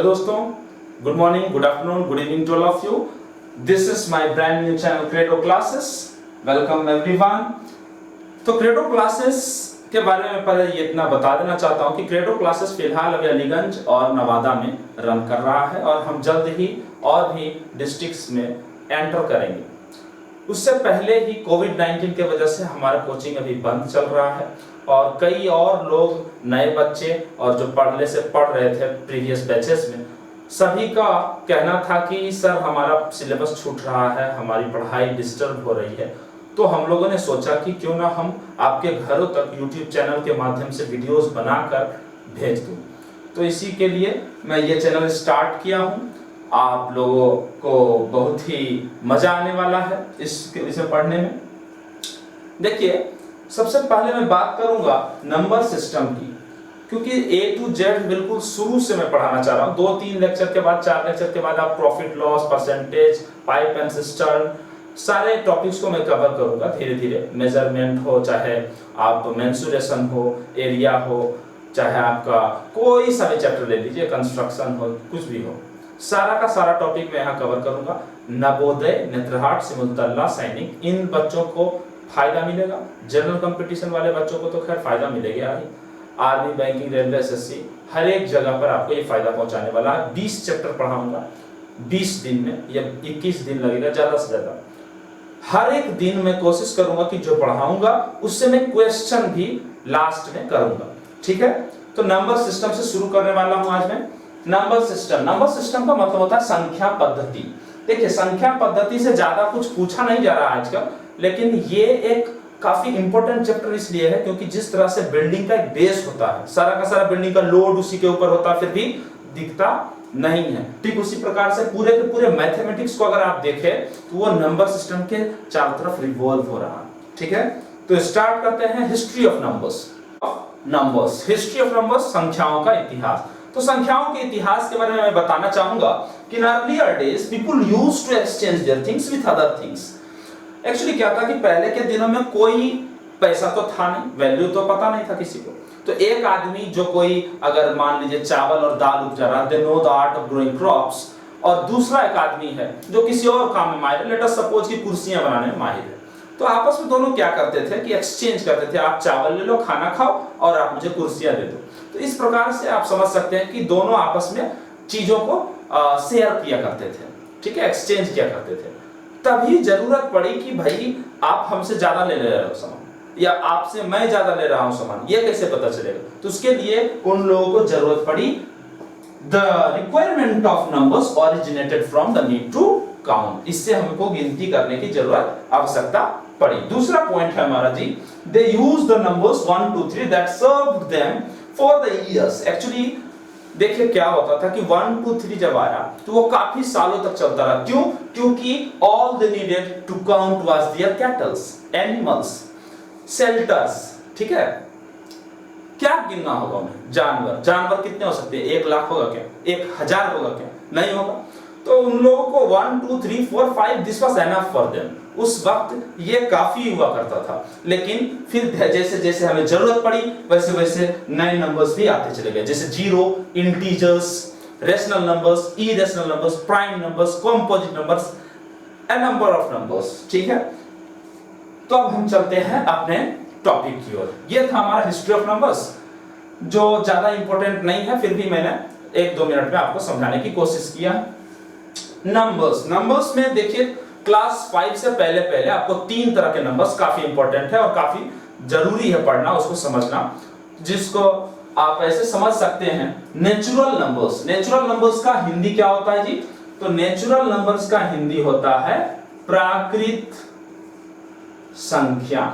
दोस्तों, good morning, good afternoon, good evening to all of you. This is my brand new channel Credo Classes. Welcome everyone. तो Credo Classes के बारे में पहले ये इतना बता देना चाहता हूँ कि क्रेडो क्लासेस फिलहाल अभी अलीगंज और नवादा में रन कर रहा है और हम जल्द ही और भी डिस्ट्रिक्ट्स में एंटर करेंगे. उससे पहले ही कोविड-19 की वजह से हमारा कोचिंग अभी बंद चल रहा है और कई और लोग नए बच्चे और जो पढ़ने से पढ़ रहे थे प्रीवियस बैचेस में, सभी का कहना था कि सर हमारा सिलेबस छूट रहा है, हमारी पढ़ाई डिस्टर्ब हो रही है. तो हम लोगों ने सोचा कि क्यों ना हम आपके घरों तक YouTube चैनल के माध्यम से वीडियोस बनाकर भेज दूं. तो इसी के लिए मैं ये चैनल स्टार्ट किया हूं. आप लोगों को बहुत ही मजा आने वाला है इसे पढ़ने में. देखिए, सबसे पहले मैं बात करूंगा नंबर सिस्टम की, क्योंकि A to Z बिल्कुल शुरू से मैं पढ़ाना चाह रहा हूँ. 2-3 लेक्चर के बाद, 4 लेक्चर के बाद आप profit loss, percentage, pipe and system, सारे टॉपिक्स को मैं कवर करूंगा धीरे धीरे. मेजरमेंट हो, चाहे आप मेंसुरेशन हो, एरिया हो, चाहे आपका कोई सा भी चैप्टर ले लीजिए, कंस्ट्रक्शन हो, कुछ भी हो, सारा का सारा टॉपिक मैं यहाँ कवर करूंगा. नवोदय, नेत्रहाट, सिमुलतला, सैनिक, इन बच्चों को फायदा मिलेगा. जनरल कंपटीशन वाले बच्चों को तो खैर फायदा मिलेगा ही. आर्मी, बैंकिंग, रेलवे, एसएससी, हर एक जगह पर आपको ये फायदा पहुंचाने वाला है. 20 चैप्टर पढ़ाऊंगा 20 दिन में, या 21 दिन लगेगा ज्यादा से ज्यादा. हर एक दिन मैं कोशिश करूंगा कि जो पढ़ाऊंगा उससे मैं क्वेश्चन भी लास्ट में करूंगा. ठीक है, तो नंबर सिस्टम से शुरू करने वाला हूं आज मैं. नंबर सिस्टम का मतलब होता है संख्या पद्धति. देखिए, संख्या पद्धति से ज्यादा कुछ पूछा नहीं जा रहा आजकल, लेकिन ये एक काफी इंपॉर्टेंट चैप्टर इसलिए है क्योंकि जिस तरह से बिल्डिंग का एक बेस होता है, सारा का सारा बिल्डिंग का लोड उसी के ऊपर होता है, फिर भी दिखता नहीं है. ठीक उसी प्रकार से पूरे के पूरे मैथमेटिक्स को अगर आप देखें तो वो नंबर सिस्टम के चारों तरफ रिवॉल्व हो रहा है. ठीक है, तो स्टार्ट करते हैं. History of numbers. History of numbers, संख्याओं का इतिहास. तो संख्याओं के इतिहास के बारे में मैं बताना चाहूंगा कि in earlier days people used to exchange their things with other things. Actually क्या था कि पहले के दिनों में कोई पैसा तो था नहीं, वैल्यू तो पता नहीं था किसी को. तो एक आदमी जो कोई अगर मान लीजिए चावल और दाल उपजा रहा, they know the art of growing crops, और दूसरा एक आदमी है जो किसी और काम में माहिर है, लेट अस सपोज कि कुर्सियां बनाने में माहिर है. तो आपस में दोनों क्या करते थे कि एक्सचेंज करते थे. आप चावल ले लो, खाना खाओ, और आप मुझे कुर्सियां दे दो. तो इस प्रकार से आप समझ सकते हैं कि दोनों आपस में चीजों को शेयर किया करते थे. ठीक है, एक्सचेंज किया करते थे. तभी जरूरत पड़ी कि भाई आप हमसे ज्यादा ले रहे हो सामान, या आपसे मैं ज्यादा ले रहा हूं सामान, ये कैसे पता चलेगा. तो उसके लिए उन लोगों को जरूरत पड़ी. The requirement of numbers originated from the need to count. इससे हमको गिनती करने की जरूरत, आवश्यकता पड़ी. दूसरा पॉइंट है हमारा जी, they use the numbers 1 2 3 that served them for the years. Actually देखिए क्या होता था कि 1 2 3 जब आया तो वो काफी सालों तक चलता रहा. क्यों? क्योंकि all they needed to count was there cattles, animals, shelters. ठीक है, क्या गिनना होगा उन्हें? जानवर कितने हो सकते हैं? 1 लाख होगा क्या? 1000 होगा क्या? नहीं होगा. तो उन लोगों को 1 2 3 4 5 this was enough for them. उस वक्त ये काफी हुआ करता था. लेकिन फिर जैसे जैसे हमें जरूरत पड़ी वैसे वैसे नए नंबर्स भी आते चले गए, जैसे zero, integers, rational numbers, irrational numbers, prime numbers, composite numbers, A number of numbers. ठीक है, तो अब हम चलते हैं अपने टॉपिक की ओर. ये था हमारा हिस्ट्री ऑफ नंबर्स, जो ज्यादा इंपॉर्टेंट नहीं है, फिर भी मैंने 1-2 मिनट में आपको समझाने की कोशिश किया. नंबर्स में देखिए, क्लास 5 से पहले पहले आपको 3 तरह के नंबर्स काफी इंपॉर्टेंट है और काफी जरूरी है पढ़ना, उसको समझना, जिसको आप ऐसे समझ सकते हैं. नेचुरल नंबर्स का हिंदी क्या होता है जी? तो नेचुरल नंबर्स का हिंदी होता है प्राकृत संख्या.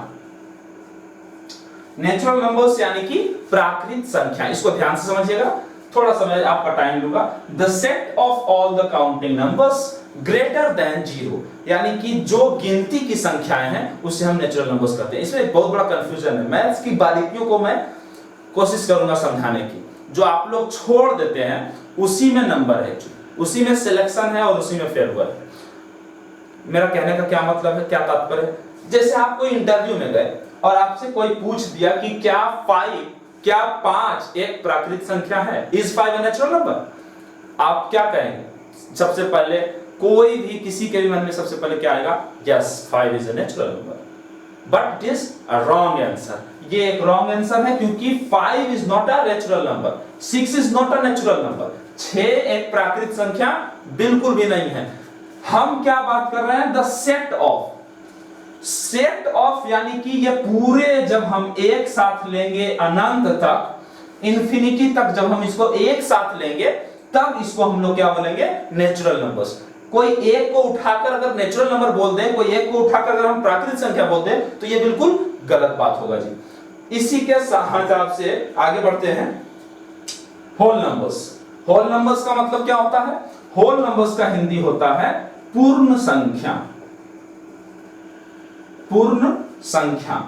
नेचुरल नंबर्स यानी कि प्राकृत संख्या. इसको ध्यान से समझिएगा, थोड़ा समय आपका टाइम लूंगा. The set of all the counting numbers greater than 0, यानी कि जो गिनती की संख्याएं हैं उसे हम नेचुरल नंबर्स कहते हैं. इसमें एक बहुत बड़ा कंफ्यूजन है. मैथ्स की बारीकियों को मैं कोशिश करूंगा समझाने की. जो आप लोग छोड़ देते हैं उसी में नंबर है, उसी में सिलेक्शन है और उसी में फेयरवेल है. मेरा कहने का क्या मतलब है, क्या तात्पर्य है? जैसे आप कोई इंटरव्यू में गए और आपसे कोई पूछ दिया कि क्या 5 एक प्राकृत संख्या है? Is 5 a natural number? आप क्या कहेंगे? सबसे पहले कोई भी किसी के भी मन में सबसे पहले क्या आएगा? Yes, 5 is a natural number, but it is a wrong answer. ये एक रॉन्ग आंसर है क्योंकि 5 is not a natural number, 6 is not a natural number. 6 एक प्राकृतिक संख्या बिल्कुल भी नहीं है। हम क्या बात कर रहे हैं? The set of, set of यानी कि ये पूरे जब हम एक साथ लेंगे अनंत तक, इंफिनिटी तक जब हम इसको एक साथ लेंगे तब इसको हम लोग क्या बोलेंगे? Natural numbers. कोई एक को उठाकर अगर नेचुरल नंबर बोल दें, कोई एक को उठाकर अगर हम प्राकृतिक संख्या बोल दें तो ये बिल्कुल गलत बात होगा जी। इसी के हिसाब से आगे बढ़ते हैं। होल नंबर्स, होल नंबर्स का मतलब क्या होता है? होल नंबर्स का हिंदी होता है पूर्ण संख्या। पूर्ण संख्या,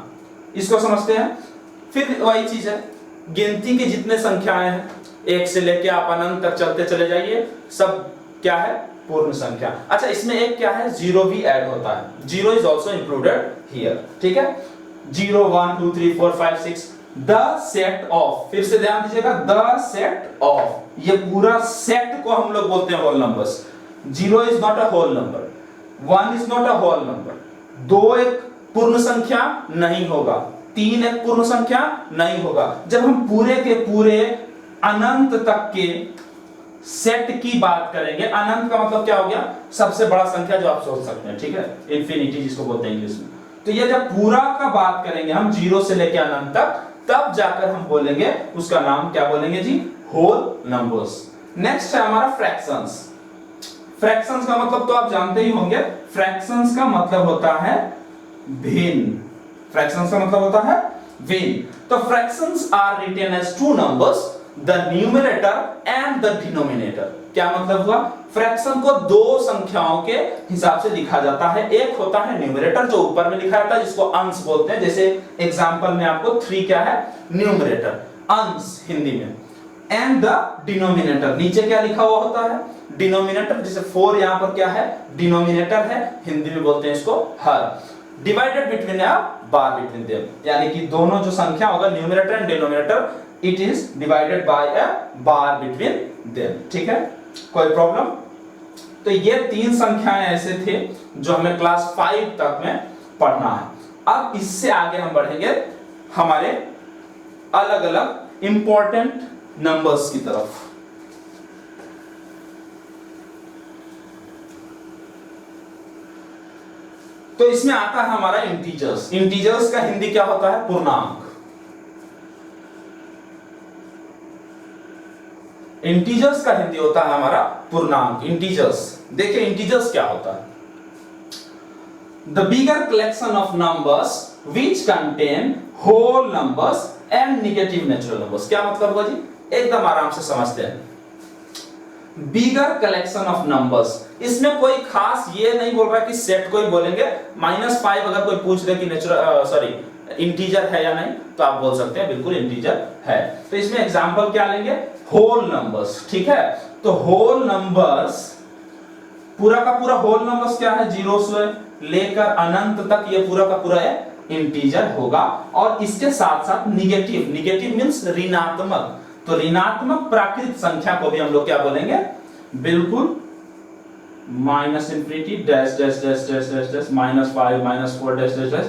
इसको समझते हैं। फिर वही चीज है, गिनती की जितने संख्याएं हैं, एक से लेके आप अनंत तक चलते चले जाइए, सब क्या है? पूर्ण संख्या। अच्छा, इसमें एक क्या है? जीरो भी ऐड होता है। Zero is also included here, ठीक है? 0 1 2 3 4 5 6 द सेट ऑफ, फिर से ध्यान दीजिएगा, द सेट ऑफ, ये पूरा सेट को हम लोग बोलते हैं whole numbers. 0 is not a whole number, 1 is not a whole number, 2 एक पूर्ण संख्या नहीं होगा, 3 एक पूर्ण संख्या नहीं होगा। जब हम पूरे के पूरे अनंत तक के सेट की बात करेंगे, अनंत का मतलब क्या हो गया? सबसे बड़ा संख्या जो आप सोच सकते हैं, ठीक है? इन्फिनिटी जिसको बोलते हैं इंग्लिश में। तो ये जब पूरा का बात करेंगे हम, 0 से लेकर अनंत तक, तब जाकर हम बोलेंगे उसका नाम क्या बोलेंगे जी? Whole numbers. नेक्स्ट है हमारा फ्रैक्शंस। फ्रैक्शंस का मतलब तो आप जानते ही होंगे, फ्रैक्शंस का मतलब होता है भिन्न। फ्रैक्शंस का मतलब होता है भिन्न। तो fractions are written as two numbers, the numerator and the denominator. क्या मतलब हुआ? फ्रैक्शन को दो संख्याओं के हिसाब से लिखा जाता है। एक होता है न्यूमरेटर जो ऊपर में लिखा जाता है, जिसको अंश बोलते हैं। जैसे एग्जांपल में आपको 3 क्या है? न्यूमरेटर, अंश हिंदी में। एंड द डिनोमिनेटर, नीचे क्या लिखा हुआ होता है? डिनोमिनेटर। जैसे 4 यहां पर क्या है? डिनोमिनेटर है, हिंदी में बोलते हैं इसको हर। Divided between a bar between them, यानी कि दोनों जो संख्या होगा numerator and denominator, it is divided by a bar between them, ठीक है? कोई प्रॉब्लम? तो ये 3 संख्याएं ऐसे थे जो हमें क्लास 5 तक में पढ़ना है। अब इससे आगे हम बढ़ेंगे हमारे अलग अलग इंपॉर्टेंट नंबर्स की तरफ। तो इसमें आता है हमारा इंटीजर्स। इंटीजर्स का हिंदी क्या होता है? पूर्णांक। इंटीजर्स का हिंदी होता है हमारा पूर्णांक, इंटीजर्स। देखिए इंटीजर्स क्या होता है? The bigger collection of numbers which contain whole numbers and negative natural numbers. क्या मतलब होगा जी? एकदम आराम से समझते हैं। बिगर कलेक्शन ऑफ नंबर्स, इसमें कोई खास ये नहीं बोल रहा कि सेट को ही बोलेंगे। -5 अगर कोई पूछ ले कि नेचुरल इंटीजर है या नहीं, तो आप बोल सकते हैं बिल्कुल इंटीजर है। तो इसमें एग्जांपल क्या लेंगे? होल नंबर्स, ठीक है? तो होल नंबर्स, पूरा का पूरा होल नंबर्स क्या है? 0 से लेकर अनंत तक ये पूरा का पूरा है इंटीजर होगा। और इसके साथ साथ निगेटिव, निगेटिव मींस ऋणात्मक, तो ऋणात्मक प्राकृतिक संख्या को भी हम लोग क्या बोलेंगे? बिल्कुल -infinity dash dash dash dash dash dash -5 -4 dash dash dash.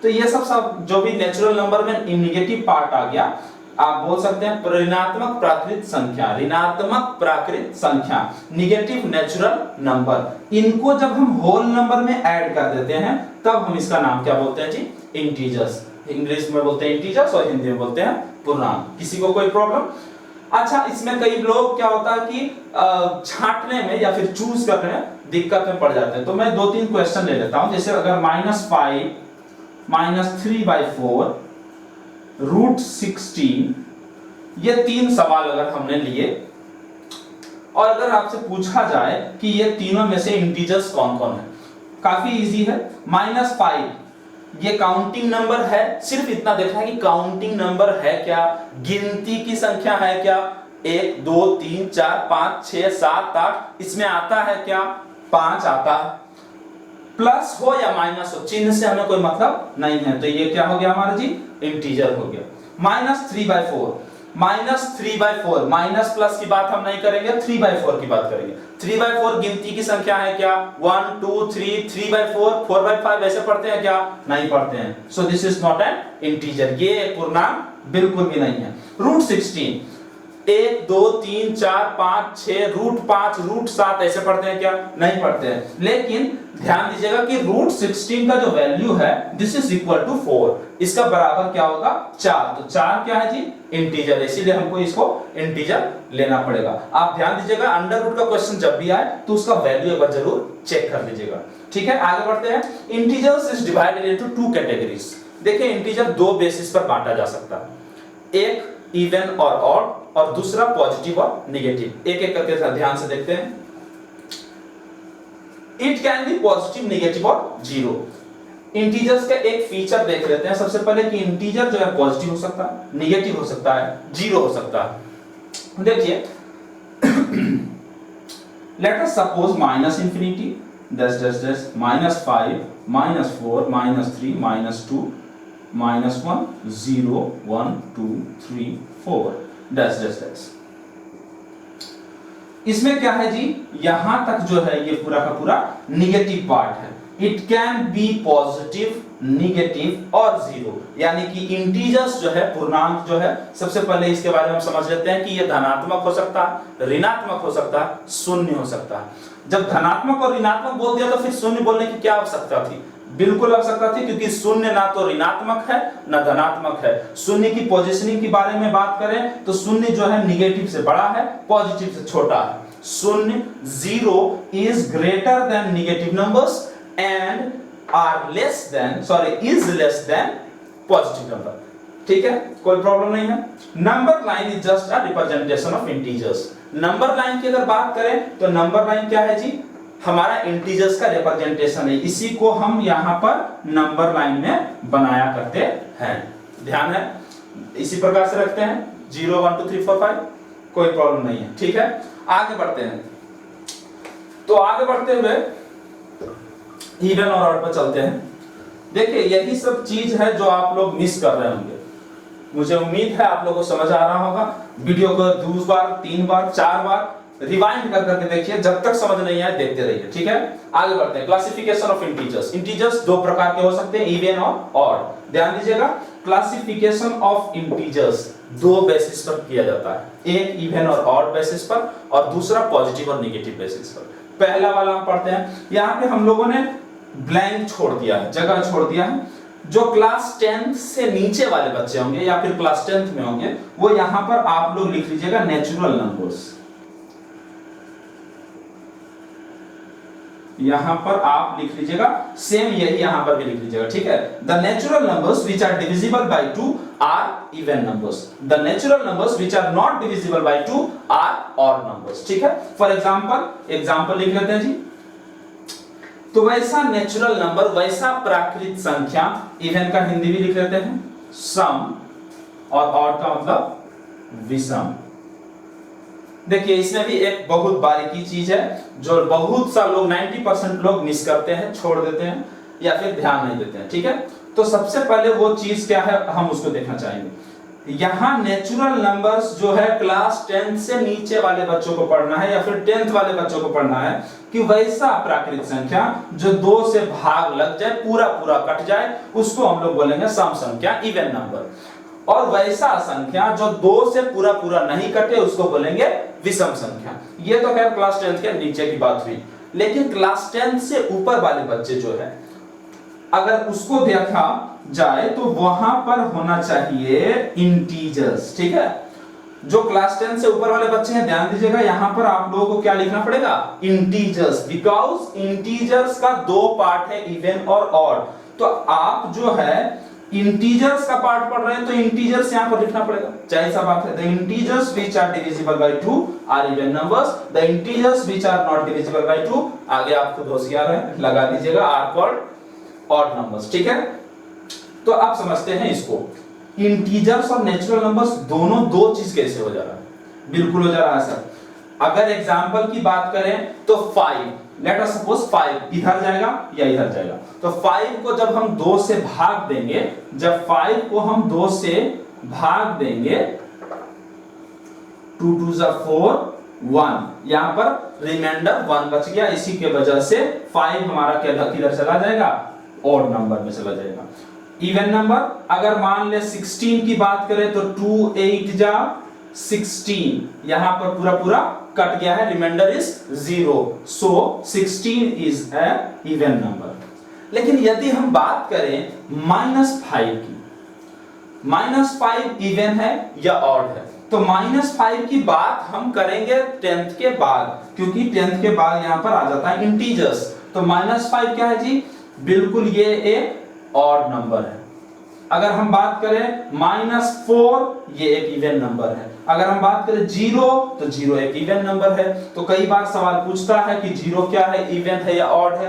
तो ये सब जो भी नेचुरल नंबर में निगेटिव पार्ट आ गया, आप बोल सकते हैं ऋणात्मक प्राकृतिक संख्या, ऋणात्मक प्राकृतिक संख्या, निगेटिव नेचुरल नंबर। इनको जब हम होल नंबर में ऐड कर देते हैं तब हम इसका नाम क्या बोलते हैं जी? इंटीजर्स। इंग्लिश में बोलते हैं इंटीजर्स और हिंदी में बोलते हैं पूर्णांक। किसी को कोई प्रॉब्लम? अच्छा, इसमें कई लोग क्या होता है कि छांटने में या फिर चूज करने में दिक्कत में पड़ जाते हैं। तो मैं 2-3 क्वेश्चन ले लेता हूं। जैसे अगर -5 -3/4 √16, ये 3 सवाल अगर हमने लिए और अगर आपसे पूछा जाए कि ये तीनों में से इंटीजर्स कौन कौन है, काफी इजी है। -5 ये काउंटिंग नंबर है, सिर्फ इतना देखना है कि काउंटिंग नंबर है क्या, गिनती की संख्या है क्या, 1 2 3 4 5 6 7 8, इसमें आता है क्या? 5 आता है। प्लस हो या माइनस हो, चिन्ह से हमें कोई मतलब नहीं है। तो ये क्या हो गया हमारा जी? इंटीजर हो गया। -3/4, -3/4, माइनस प्लस की बात हम नहीं करेंगे, 3/4 की बात करेंगे। 3/4 गिनती की संख्या है क्या? 1 2 3, 3/4, 4/5 ऐसे पढ़ते हैं क्या? नहीं पढ़ते हैं। So this is not an integer, ये एक पूर्णांक बिल्कुल भी नहीं है। √16 1 2 3 4 5 6, √5, √7 ऐसे पढ़ते हैं क्या? नहीं पढ़ते हैं। लेकिन ध्यान दीजिएगा कि √16 का जो वैल्यू है दिस इज इक्वल टू 4, इसका बराबर क्या होगा? 4। तो 4 क्या है जी? इंटीजर, इसीलिए हमको इसको इंटीजर लेना पड़ेगा। आप ध्यान दीजिएगा, अंडर रूट का क्वेश्चन जब भी आए तो उसका वैल्यू एक बार जरूर चेक कर लीजिएगा। ठीक है, आगे बढ़ते हैं। Integers is divided into 2 categories. देखिए इंटीजर 2 बेसिस पर बांटा जा सकता है, एक इवन और ऑड, और दूसरा पॉजिटिव और नेगेटिव। एक एक करके ध्यान से देखते हैं। It can be positive, negative और जीरो। इंटीजर्स का एक फीचर देख लेते हैं सबसे पहले कि इंटीजर जो है पॉजिटिव हो सकता है, नेगेटिव हो सकता है, जीरो हो सकता है। देखिए लेट अस सपोज -∞, -5, -4, -3, -2, -1, 0, 1 2 3 4 इसमें क्या है जी? यहां तक जो है ये पूरा का पूरा निगेटिव पार्ट है। It can be positive, negative और जीरो, यानी कि इंटीजर्स जो है, पूर्णांक जो है, सबसे पहले इसके बारे में हम समझ लेते हैं कि ये धनात्मक हो सकता है, ऋणात्मक हो सकता है, शून्य हो सकता है। जब धनात्मक और ऋणात्मक बोल दिया तो फिर शून्य बोलने की क्या आवश्यकता थी? बिल्कुल आवश्यकता थी, क्योंकि शून्य ना तो ऋणात्मक है ना धनात्मक है। शून्य की पोजीशनिंग के बारे में बात करें तो शून्य जो है निगेटिव से बड़ा है, पॉजिटिव से छोटा है। शून्य, 0 is greater than negative numbers and is less than positive number. ठीक है, कोई प्रॉब्लम नहीं है। Number line is just a representation of integers. Number line की अगर बात करें तो नंबर लाइन क्या है जी? हमारा इंटीजर्स का रिप्रेजेंटेशन है, इसी को हम यहां पर नंबर लाइन में बनाया करते हैं। ध्यान है, इसी प्रकार से रखते हैं 0 1 2 3 4 5, कोई प्रॉब्लम नहीं है। ठीक है, आगे बढ़ते हैं। तो आगे बढ़ते हुए इवन और ऑड पर चलते हैं। देखिए यही सब चीज है जो आप लोग मिस कर रहे होंगे। मुझे उम्मीद है आप लोगों को समझ आ रहा होगा। वीडियो को 2 बार 3 बार 4 बार रिवाइंड कर करके देखिए, जब तक समझ नहीं आए देखते रहिए। ठीक है, आगे बढ़ते हैं। Classification of integers. इंटीजर्स 2 प्रकार के हो सकते हैं, इवन और ऑड। ध्यान दीजिएगा, क्लासिफिकेशन ऑफ इंटीजर्स 2 बेसिस पर किया जाता है, एक इवन और ऑड बेसिस पर और दूसरा पॉजिटिव और नेगेटिव बेसिस पर। पहला वाला हम पढ़ते हैं। यहां पे हम लोगों ने ब्लैंक छोड़ दिया है, जगह छोड़ दिया है। जो क्लास 10 से नीचे वाले बच्चे होंगे या फिर क्लास 10th में होंगे, वो यहां पर आप लोग लिख लीजिएगा नेचुरल नंबर्स। यहां पर आप लिख लीजिएगा, सेम यही यहां पर भी लिख लीजिएगा। ठीक है, the natural numbers which are divisible by 2 are even numbers, the natural numbers which are not divisible by 2 are odd numbers. ठीक है, फॉर एग्जांपल लिख लेते हैं जी। तो वैसा नेचुरल नंबर, वैसा प्राकृत संख्या, इवन का हिंदी भी लिख लेते हैं सम, और ऑड का मतलब विषम। देखिए इसमें भी एक बहुत बारीकी चीज है जो बहुत सा लोग 90% लोग मिस करते हैं, छोड़ देते हैं या फिर ध्यान नहीं देते हैं। ठीक है, तो सबसे पहले वो चीज क्या है हम उसको देखना चाहेंगे। यहां नेचुरल नंबर्स जो है क्लास 10 से नीचे वाले बच्चों को पढ़ना है या फिर 10th वाले बच्चों को पढ़ना है कि वैसा प्राकृत संख्या जो 2 से भाग लग जाए, पूरा पूरा कट जाए, उसको हम लोग बोलेंगे सम संख्या, इवन नंबर। और वैसा संख्या जो 2 से पूरा पूरा नहीं कटे, उसको बोलेंगे विषम संख्या। ये तो खैर क्लास 10th के नीचे की बात हुई, लेकिन क्लास 10 से ऊपर वाले बच्चे जो है, अगर उसको देखा जाए तो वहां पर होना चाहिए इंटीजर्स। ठीक है, जो क्लास 10 से ऊपर वाले बच्चे हैं, ध्यान दीजिएगा, यहां पर आप लोगों को क्या लिखना पड़ेगा? इंटीजर्स, बिकॉज इंटीजर्स का 2 पार्ट है, इवन और ऑड। तो आप जो है इंटीजर्स का पार्ट पढ़ रहे हैं तो इंटीजर्स यहां पर लिखना पड़ेगा, चाहे सा बात है। The integers which are divisible by 2 are even numbers, the integers which are not divisible by 2, आगे आपको होशियार है लगा दीजिएगा, आर कॉल्ड ऑड नंबर्स। ठीक है, तो आप समझते हैं इसको। इंटीजर्स और नेचुरल नंबर्स दोनों 2 चीज कैसे हो जा रहा है? बिल्कुल हो जा रहा है सर। अगर एग्जांपल की बात करें तो 5, लेट अस सपोज 5 इधर जाएगा या इधर जाएगा, तो 5 को जब हम 2 से भाग देंगे, जब 5 को हम 2 से भाग देंगे 2 2 जा 4 1, यहाँ पर रिमाइंडर 1 बच गया, इसी के वजह से 5 हमारा किधर चला जाएगा, ऑड नंबर में चला जाएगा। इवन नंबर अगर मान ले 16 की बात करें तो 2 8 जा 16, यहाँ पर पूरा पूरा कट गया है, remainder is 0, so 16 is a even number. लेकिन यदि हम बात करें -5 की, -5 इवन है या ऑड है, तो -5 की बात हम करेंगे 10th के बाद, क्योंकि 10th के बाद यहां पर आ जाता है इंटीजर्स। तो -5 क्या है जी, बिल्कुल ये एक ऑड नंबर है। अगर हम बात करें -4, ये एक इवन नंबर है। अगर हम बात करें 0, तो 0 एक इवन नंबर है। तो कई बार सवाल पूछता है कि 0 क्या है, इवन है या ऑड है,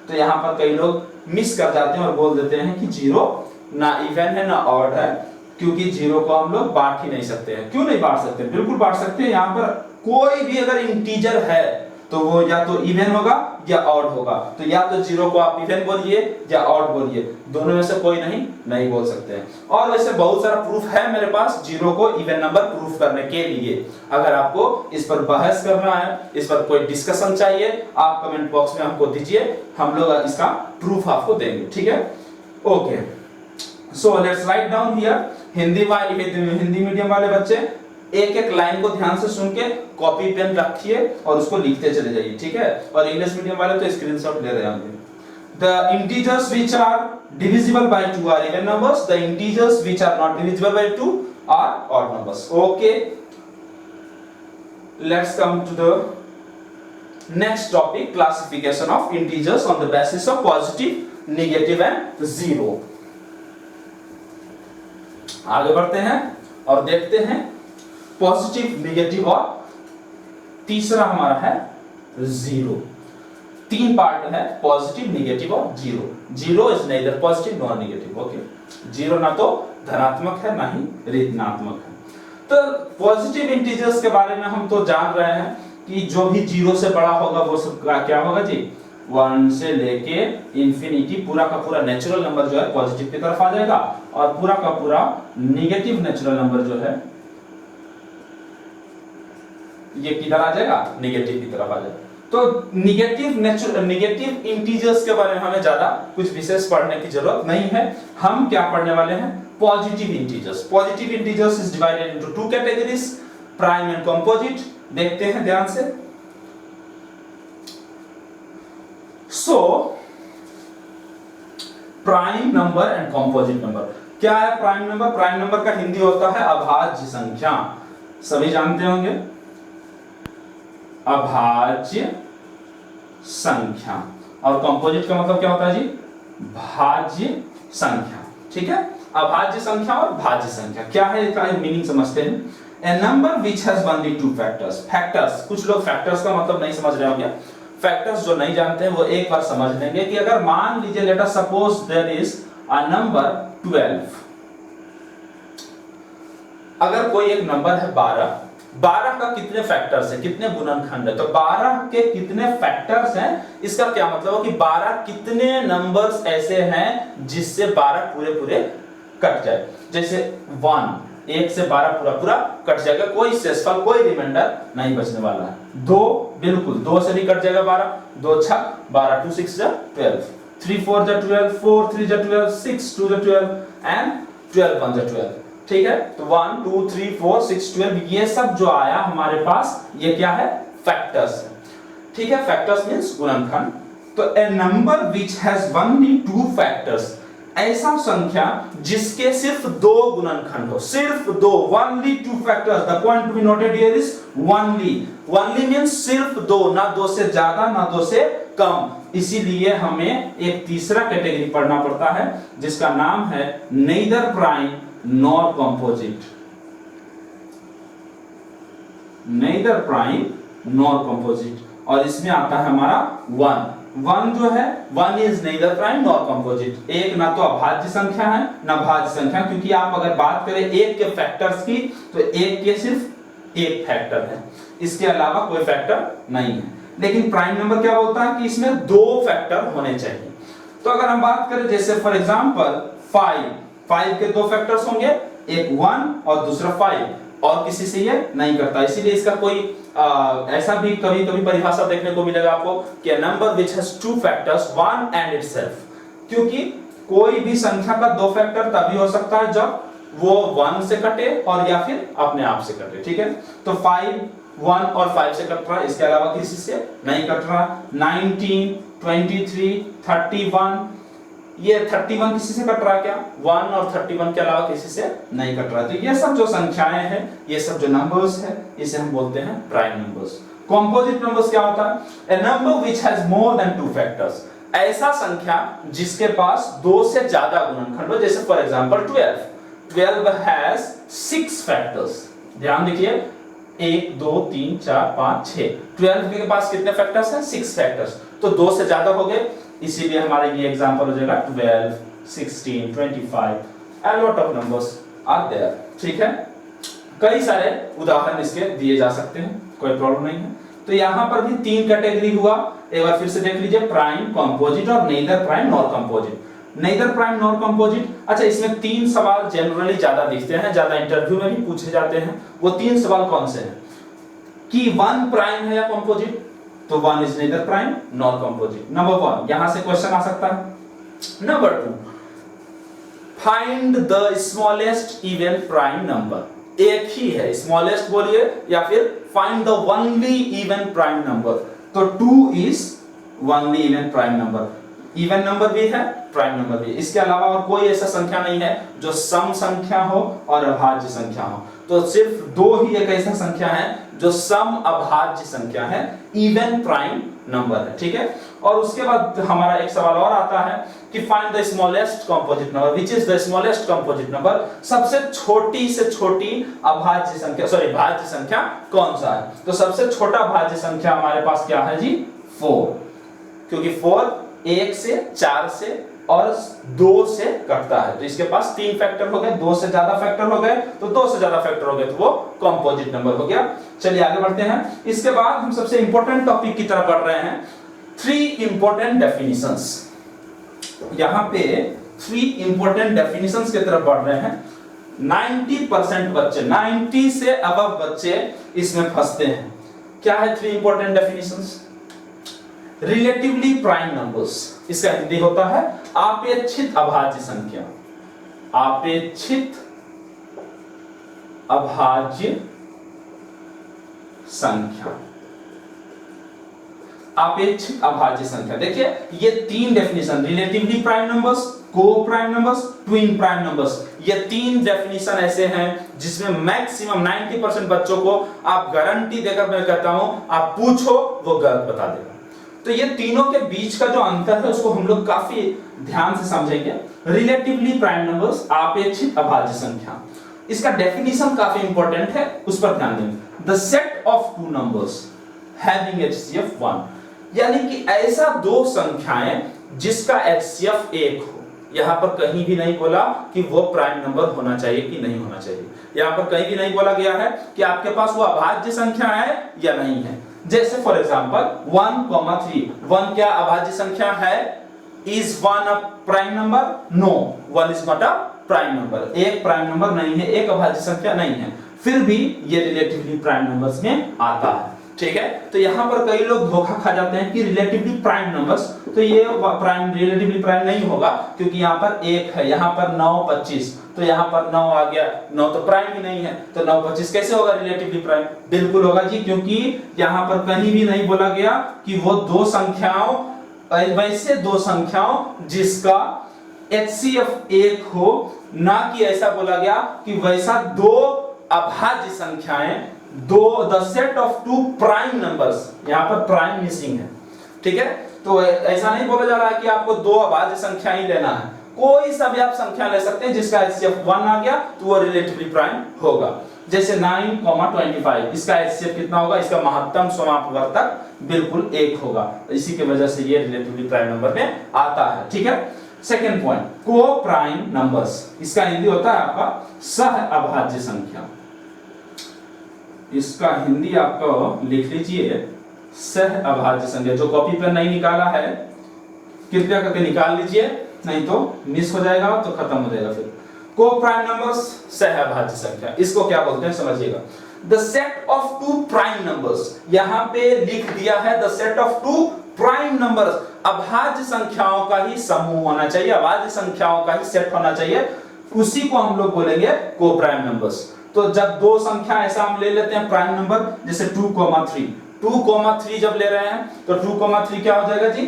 तो यहाँ पर कई लोग मिस कर जाते हैं और बोल देते हैं कि 0 ना इवन है ना ऑड है, क्योंकि 0 को हम लोग बांट ही नहीं सकते हैं। क्यों नहीं बांट सकते, बिल्कुल बांट सकते हैं। यहाँ पर कोई भी अगर इंटीजर है तो वो या तो इवन होगा या ऑड होगा। तो या तो 0 को आप इवन बोलिए या ऑड बोलिए, दोनों में से कोई नहीं बोल सकते हैं। और वैसे बहुत सारा प्रूफ है मेरे पास 0 को इवन नंबर प्रूफ करने के लिए। अगर आपको इस पर बहस करना है, इस पर कोई डिस्कशन चाहिए, आप कमेंट बॉक्स में हमको दीजिए, हम लोग इसका प्रूफ आपको देंगे, ठीक है। Okay, so let's write down here. Hindi medium वाले बच्चे एक एक लाइन को ध्यान से सुन के कॉपी पेन रखिए और उसको लिखते चले जाइए, ठीक है। और इंग्लिश मीडियम वाले तो स्क्रीनशॉट ले रहे होंगे। The integers which are divisible by 2 are even numbers. The integers which are not divisible by 2 are odd numbers. Okay. Let's come to the next topic, classification of integers on the basis of positive, negative and zero. आगे बढ़ते हैं और देखते हैं positive, negative और तीसरा हमारा है जीरो। 3 पार्ट है, पॉजिटिव, नेगेटिव और zero. Zero is nether positive nor negative. Okay, zero ना तो धनात्मक है ना ही ऋणात्मक है। तो पॉजिटिव इंटीजर्स के बारे में हम तो जान रहे हैं कि जो भी जीरो से बड़ा होगा वो सब क्या होगा जी, 1 से लेके इंफिनिटी पूरा का पूरा नेचुरल नंबर जो है पॉजिटिव की तरफ आ जाएगा, और पूरा का पूरा नेगेटिव नेचुरल नंबर जो है ये किधर आ जाएगा, नेगेटिव की तरफ आ जाएगा। तो नेगेटिव इंटीजर्स के बारे में हमें ज्यादा कुछ विशेष पढ़ने की जरूरत नहीं है। हम क्या पढ़ने वाले हैं, positive integers. Positive integers is divided into 2 categories, prime and composite. देखते हैं ध्यान से। So prime number and composite number. क्या है प्राइम नंबर? प्राइम नंबर का हिंदी होता है अभाज्य संख्या, सभी जानते होंगे, अभाज्य संख्या। और कंपोजिट का मतलब क्या होता है जी, भाज्य संख्या, ठीक है। अभाज्य संख्या और भाज्य संख्या क्या है, इसका मीनिंग समझते हैं। A number which has only 2 factors. Factors, कुछ लोग फैक्टर्स का मतलब नहीं समझ रहे होंगे। फैक्टर्स जो नहीं जानते हैं वो एक बार समझ लेंगे कि अगर मान लीजिए let us suppose there is a number 12। अगर कोई एक नंबर है 12, 12 का कितने फैक्टर्स हैं, कितने गुणनखंड है, तो 12 के कितने फैक्टर्स हैं, इसका क्या मतलब है कि 12 कितने नंबर्स ऐसे हैं जिससे 12 पूरे पूरे कट जाए। जैसे 1 से 12 पूरा पूरा कट जाएगा, कोई शेषफल कोई रिमाइंडर नहीं बचने वाला है। 2 बिल्कुल 2 से भी कट जाएगा 12, 2 6 12, 2 6 जा 12, 3 4 जा 12, 4 3 जा 12, 6 2 जा 12 एंड 12 1 जा 12, ठीक है। तो 1 2 3 4 6 12 ये सब जो आया हमारे पास ये क्या है, फैक्टर्स है, ठीक है। फैक्टर्स मींस गुणनखंड। तो a number which has only 2 factors, ऐसा संख्या जिसके सिर्फ 2 गुणनखंड हो, सिर्फ 2, only 2 factors. The point to be noted here is only. Only means सिर्फ 2, ना 2 से ज्यादा ना 2 से कम। इसीलिए हमें एक तीसरा कैटेगरी पढ़ना पड़ता है जिसका नाम है neither prime nor composite. Neither prime nor composite, और इसमें आता है हमारा 1 जो है, 1 is neither prime nor composite. एक ना तो अभाज्य संख्या है ना भाज्य संख्या, क्योंकि आप अगर बात करें एक के फैक्टर्स की तो एक के सिर्फ एक फैक्टर है, इसके अलावा कोई फैक्टर नहीं है। लेकिन प्राइम नंबर क्या बोलता है कि इसमें 2 फैक्टर होने चाहिए। तो अगर हम बात करें जैसे फॉर एग्जांपल 5 के 2 फैक्टर्स होंगे, एक 1 और दूसरा 5, और किसी से ये नहीं करता। इसीलिए इसका कोई ऐसा भी कभी कभी परिभाषा देखने को मिलेगा आपको कि number which has two factors one and itself, क्योंकि कोई भी संख्या का दो फैक्टर तभी हो सकता है जब वो 1 से कटे और या फिर अपने आप से कटे। ठीक है, तो 5 1 और 5 से कट रहा है, इसके अलावा किसी से नहीं कट रहा। 19 23 31, ये 31 किसी से कट रहा है क्या? 1 और 31 के अलावा किसी से नहीं कट रहा। तो ये सब जो संख्याएं हैं, ये सब जो नंबर्स है, इसे हम बोलते हैं प्राइम नंबर्स। कंपोजिट नंबर्स क्या होता है? A number which has more than 2 factors, ऐसा संख्या जिसके पास 2 से ज्यादा गुणनखंड हो। जैसे फॉर एग्जांपल 12 हैज 6 फैक्टर्स। ध्यान दीजिए, 1 2 3 4 5 6, 12 के पास कितने फैक्टर्स हैं? 6 फैक्टर्स। तो 2 से ज्यादा हो गए, इसीलिए हमारे ये एग्जांपल हो जाएगा 12 16 25, a lot of numbers are there। ठीक है, कई सारे उदाहरण इसके दिए जा सकते हैं, कोई प्रॉब्लम नहीं है। तो यहां पर भी 3 कैटेगरी हुआ, एक बार फिर से देख लीजिए, प्राइम, कंपोजिट और neither prime nor composite. Neither prime nor composite, अच्छा इसमें 3 सवाल जनरली ज्यादा दिखते हैं, ज्यादा इंटरव्यू में भी पूछे जाते हैं। वो 3 सवाल कौन से हैं? कि 1 प्राइम है या कंपोजिट? तो 1 is neither prime nor composite. Number 1 यहां से क्वेश्चन आ सकता है। Number 2, find the smallest even prime number. एक ही है, स्मॉलेस्ट बोलिए या फिर find the only even prime number. तो 2 is only even prime number. Even number भी है, प्राइम नंबर भी है। इसके अलावा और कोई ऐसा संख्या नहीं है जो सम संख्या हो और अभाज्य संख्या हो। तो सिर्फ 2 ही एक ऐसा संख्या है जो सम अभाज्य संख्या है, इवन प्राइम नंबर है। ठीक है, और उसके बाद हमारा एक सवाल और आता है कि find the smallest composite number, which is the smallest composite number. सबसे छोटी से छोटी अभाज्य संख्या, सॉरी भाज्य संख्या कौन सा है? तो सबसे छोटा भाज्य संख्या हमारे पास क्या है जी? 4, क्योंकि 4 1 से 4 से और 2 से कटता है। तो इसके पास 3 फैक्टर हो गए, 2 से ज्यादा फैक्टर हो गए, तो 2 से ज्यादा फैक्टर हो गए तो वो कंपोजिट नंबर हो गया। चलिए आगे बढ़ते हैं। इसके बाद हम सबसे इंपॉर्टेंट टॉपिक की तरफ बढ़ रहे हैं, 3 इंपॉर्टेंट डेफिनिशंस। यहां पे 3 इंपॉर्टेंट डेफिनिशंस की तरफ बढ़ रहे हैं। 90% बच्चे, 90 से अबव बच्चे इसमें फंसते हैं। क्या है 3 इंपॉर्टेंट डेफिनिशंस? रिलेटिवली प्राइम नंबर्स, इसका हिंदी होता है आपेक्षित अभाज्य संख्या। आपेक्षित अभाज्य संख्या, आपेक्षित अभाज्य संख्या। देखिए ये 3 डेफिनेशन, रिलेटिवली प्राइम नंबर्स, को prime numbers, twin prime numbers, ये 3 डेफिनेशन ऐसे हैं जिसमें मैक्सिमम 90% बच्चों को आप गारंटी देकर मैं कहता हूं, आप पूछो वो गलत बता देगा। तो ये तीनों के बीच का जो अंतर है उसको हम लोग काफी ध्यान से समझेंगे। रिलेटिवली प्राइम नंबर्स, आपेक्षित अभाज्य संख्या, इसका डेफिनेशन काफी इंपॉर्टेंट है, उस पर ध्यान देंगे। The set of 2 numbers having HCF 1, यानी कि ऐसा 2 संख्याएं जिसका HCF 1 हो। यहां पर कहीं भी नहीं बोला कि वो प्राइम नंबर होना चाहिए कि नहीं होना चाहिए। यहां पर कहीं भी नहीं बोला गया है कि आपके पास वो अभाज्य संख्या है या नहीं है। जैसे फॉर एग्जांपल 1,3, 1 क्या अभाज्य संख्या है? Is 1 a prime number? No, 1 is not a prime number. एक प्राइम नंबर नहीं है, एक अभाज्य संख्या नहीं है, फिर भी ये रिलेटिवली प्राइम नंबर्स में आता है। ठीक है, तो यहां पर कई लोग धोखा खा जाते हैं कि रिलेटिवली प्राइम नंबर्स, तो ये प्राइम रिलेटिवली प्राइम नहीं होगा क्योंकि यहां पर 1 है, यहां पर 9 25, तो यहां पर 9 आ गया, 9 तो प्राइम ही नहीं है, तो 9 25 कैसे होगा रिलेटिवली प्राइम? बिल्कुल होगा जी, क्योंकि यहां पर कहीं भी नहीं बोला गया कि वो 2 संख्याओं, वैसे 2 संख्याओं जिसका HCF 1 हो, ना कि ऐसा बोला गया कि वैसा 2 अभाज्य संख्याएं, the set of 2 prime numbers, यहां पर प्राइम मिसिंग है। ठीक है, तो ऐसा नहीं बोला जा रहा है कि आपको 2 अभाज्य संख्या ही लेना है, कोई सा भी आप संख्या ले सकते हैं जिसका HCF 1 आ गया तो वो रिलेटिवली प्राइम होगा। जैसे 9,25, इसका HCF कितना होगा? इसका महत्तम समापवर्तक बिल्कुल 1 होगा, इसी की वजह से ये रिलेटिवली प्राइम नंबर में आता है। ठीक है, सेकंड पॉइंट, को प्राइम नंबर्स, इसका हिंदी होता है आपका सह अभाज्य संख्या। इसका हिंदी आपको लिख लीजिए सह अभाज्य संख्या। जो कॉपी पर नहीं निकाला है कृपया करके निकाल लीजिए, नहीं तो मिस हो जाएगा तो खत्म हो जाएगा फिर। को प्राइम नंबर्स सहअभाज्य संख्या, इसको क्या बोलते हैं समझिएगा। The set of two prime numbers, यहां पे लिख दिया है the set of two prime numbers, अभाज्य संख्याओं का ही समूह होना चाहिए, अभाज्य संख्याओं का ही सेट होना चाहिए, उसी को हम लोग बोलेंगे को प्राइम नंबर्स। तो जब दो संख्या ऐसा हम ले लेते हैं प्राइम नंबर, जैसे 2,3, 2,3 जब ले रहे हैं तो 2,3 क्या हो जाएगा जी,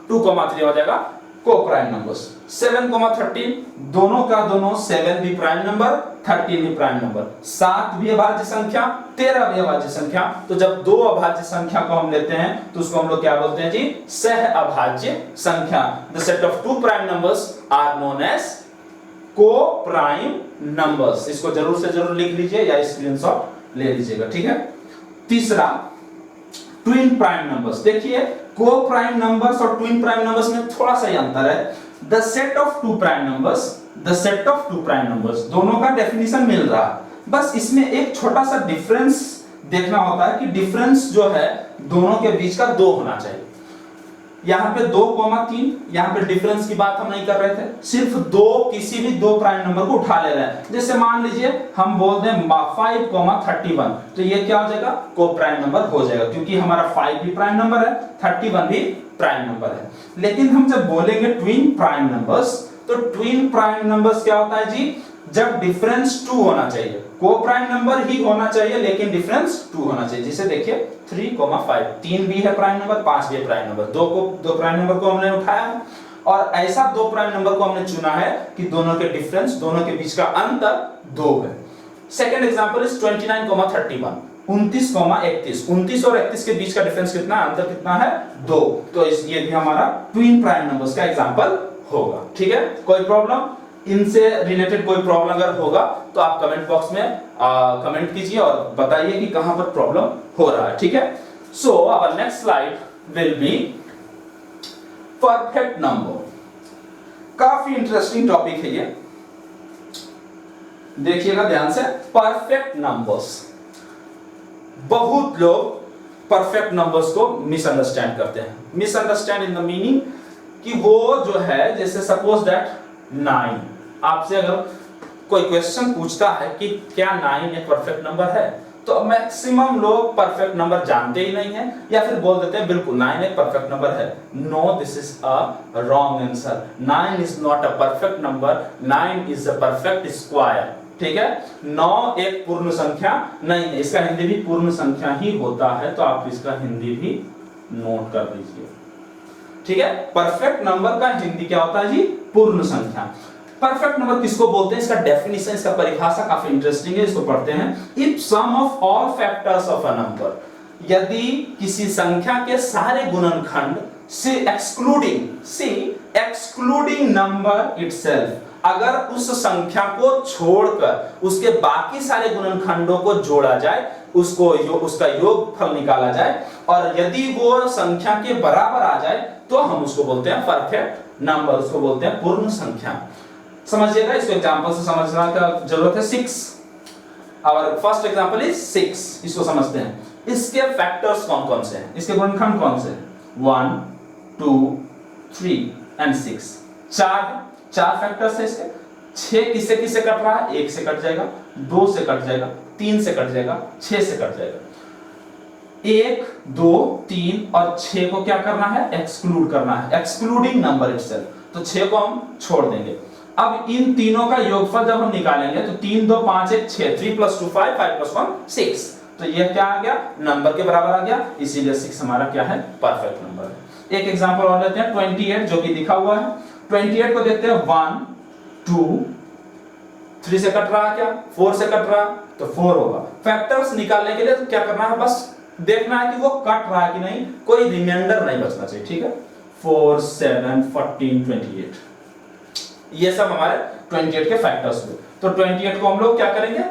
2,3 हो जाएगा को प्राइम नंबर्स। 7,13 दोनों का दोनों, 7 भी प्राइम नंबर, 13 भी प्राइम नंबर, 7 भी अभाज्य संख्या, 13 भी अभाज्य संख्या। तो जब दो अभाज्य संख्या को हम लेते हैं तो उसको हम लोग क्या बोलते हैं जी, सह अभाज्य संख्या। The set of two prime numbers are known as coprime numbers. इसको जरूर से जरूर लिख लीजिए या स्क्रीनशॉट ले लीजिएगा, ठीक है। तीसरा, ट्विन प्राइम नंबर्स। देखिए को प्राइम नंबर्स और ट्विन प्राइम नंबर्स में थोड़ा सा ही अंतर है। The set of two prime numbers, the set of two prime numbers, दोनों का डेफिनेशन मिल रहा है, बस इसमें एक छोटा सा डिफरेंस देखना होता है कि डिफरेंस जो है दोनों के बीच का 2 होना चाहिए। यहां पे 2,3, यहां पे डिफरेंस की बात हम नहीं कर रहे थे, सिर्फ दो, किसी भी दो प्राइम नंबर को उठा ले रहे हैं। जैसे मान लीजिए हम बोल दें 5,31, तो ये क्या हो जाएगा, को प्राइम नंबर हो जाएगा, क्योंकि हमारा 5 भी प्राइम नंबर है, 31 भी प्राइम नंबर है। लेकिन हम जब बोलेंगे ट्विन प्राइम नंबर्स, तो ट्विन प्राइम नंबर्स क्या होता है जी, जब डिफरेंस 2 होना चाहिए, को प्राइम नंबर ही होना चाहिए लेकिन डिफरेंस 2 होना चाहिए। जैसे देखिए 3,5, 3 भी है प्राइम नंबर, 5 भी है प्राइम नंबर, दो प्राइम नंबर को हमने उठाया है और ऐसा दो प्राइम नंबर को हमने चुना है कि दोनों के डिफरेंस, दोनों के बीच का अंतर 2 है। सेकंड एग्जांपल इज 29,31, 29,31, 29 और 31 के बीच का डिफरेंस कितना, अंतर कितना है, 2। तो ये भी हमारा ट्विन प्राइम नंबर्स का एग्जांपल होगा, ठीक है। कोई प्रॉब्लम, इनसे रिलेटेड कोई प्रॉब्लम अगर होगा तो आप कमेंट बॉक्स में कमेंट कीजिए और बताइए कि कहां पर प्रॉब्लम हो रहा है, ठीक है। So our next slide will be perfect number. काफी इंटरेस्टिंग टॉपिक है ये, देखिएगा ध्यान से। परफेक्ट नंबर्स, बहुत लोग परफेक्ट नंबर्स को मिसअंडरस्टैंड करते हैं। मिसअंडरस्टैंड इन द मीनिंग कि वो जो है, जैसे सपोज दैट 9, आपसे अगर कोई क्वेश्चन पूछता है कि क्या 9 एक परफेक्ट नंबर है, तो मैक्सिमम लोग परफेक्ट नंबर जानते ही नहीं है या फिर बोल देते हैं बिल्कुल 9 एक परफेक्ट नंबर है। No, this is a wrong answer. 9 is not a perfect number, 9 is a perfect square, ठीक है। 9 एक पूर्ण संख्या नहीं है, इसका हिंदी भी पूर्ण संख्या ही होता है, तो आप इसका हिंदी भी नोट कर लीजिए, ठीक है। परफेक्ट नंबर का हिंदी क्या होता है जी, पूर्ण संख्या। परफेक्ट नंबर किसको बोलते हैं, इसका डेफिनेशन, इसका परिभाषा काफी इंटरेस्टिंग है, इसको पढ़ते हैं। If sum of all factors of a number, यदि किसी संख्या के सारे गुणनखंड से एक्सक्लूडिंग नंबर इटसेल्फ, अगर उस संख्या को छोड़कर उसके बाकी सारे गुणनखंडों को जोड़ा जाए, उसका योगफल निकाला जाए, और यदि वो संख्या के बराबर आ जाए तो हम उसको बोलते हैं परफेक्ट नंबर, उसको बोलते हैं पूर्ण संख्या। समझिएगा, इसको एग्जांपल से समझना का जरूरत है। 6, आवर फर्स्ट एग्जांपल इज 6, इसको समझते हैं। इसके फैक्टर्स कौन कौन से हैं, इसके गुणनखंड कौन से हैं, 1, 2, 3 एंड 6, 4 फैक्टर्स है इसके। 6 किससे किससे कट रहा है, 1 से कट जाएगा, 2 से कट जाएगा, 3 से कट जाएगा, 6 से कट जाएगा। 1, 2, 3 और 6 को क्या करना है, एक्सक्लूड करना है, एक्सक्लूडिंग नंबर इटसेल्फ, तो 6 को हम छोड़ देंगे। अब इन तीनों का योगफल जब हम निकालेंगे तो 3, 2, 5, 1, 6, 3 + 2 5, 5 + 1 6, तो ये क्या आ गया, नंबर के बराबर आ गया, इसीलिए 6 हमारा क्या है, परफेक्ट नंबर है। एक एग्जांपल और लेते हैं, 28 जो कि लिखा हुआ है। 28 को देखते हैं, 1, 2, 3 से कट रहा है क्या, 4 से कट रहा, तो 4 होगा। फैक्टर्स निकालने के लिए तो क्या करना है, बस देखना है कि वो कट रहा है कि नहीं, कोई रिमाइंडर नहीं बचना चाहिए, ठीक है। 4, 7, 14, 28, ये सब हमारे 28 के फैक्टर्स हुए। तो 28 को हम लोग क्या करेंगे,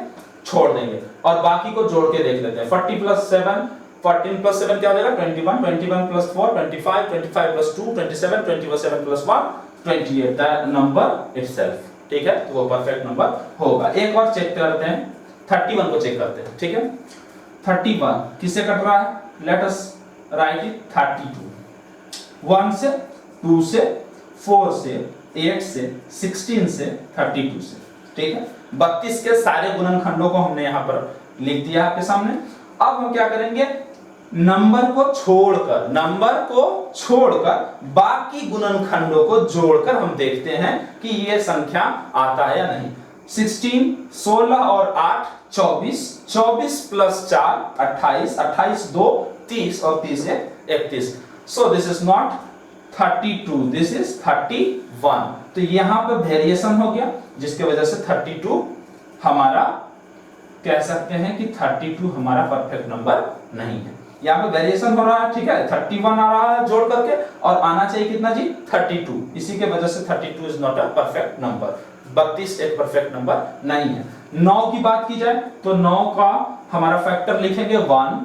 छोड़ देंगे और बाकी को जोड़ के देख लेते हैं। 40 + 7, 14 + 7 क्या हो जाएगा, 21, 21 + 4 25, 25 + 2 27, 27 + 1 28, द नंबर इटसेल्फ, ठीक है। तो वो परफेक्ट नंबर होगा। एक और चेक करते हैं, 31 को चेक करते हैं, ठीक है। 31 किससे कट रहा है, लेट अस राइट इट, 32, 1 से, 2 से, 4 से, 8 से, 16 से, 32 से, ठीक है। 32 के सारे गुणनखंडों को हमने यहाँ पर लिख दिया आपके सामने। अब हम क्या करेंगे, नंबर को छोड़कर बाकी गुणनखंडों को जोड़कर हम देखते हैं कि ये संख्या आता है या नहीं। 16, 16 और 8 24, 24 प्लस 4 28, 28 2 30 और 30 1 31। So this is not 32, this is 31। तो यहां पे वेरिएशन हो गया, जिसके वजह से 32 हमारा कह सकते हैं कि 32 हमारा परफेक्ट नंबर नहीं है। यहाँ पे वेरिएशन हो रहा है, ठीक है, 31 आ रहा है जोड़ करके, और आना चाहिए कितना जी 32। इसी के वजह से 32 is not a perfect number. 32 एक परफेक्ट नंबर नहीं है। 9 की बात की जाए तो 9 का हमारा फैक्टर लिखेंगे 1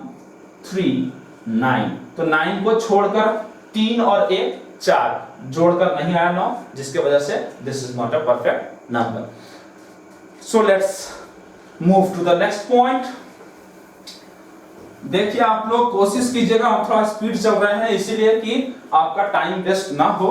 3 9। तो 9 को छोड़कर 3 और 1 4 जोड़कर नहीं आया 9, जिसके वजह से this is not a perfect number. So let's move to the next point. देखिए आप लोग कोशिश कीजिएगा, हम थोड़ा स्पीड चल रहे हैं इसीलिए कि आपका टाइम वेस्ट ना हो।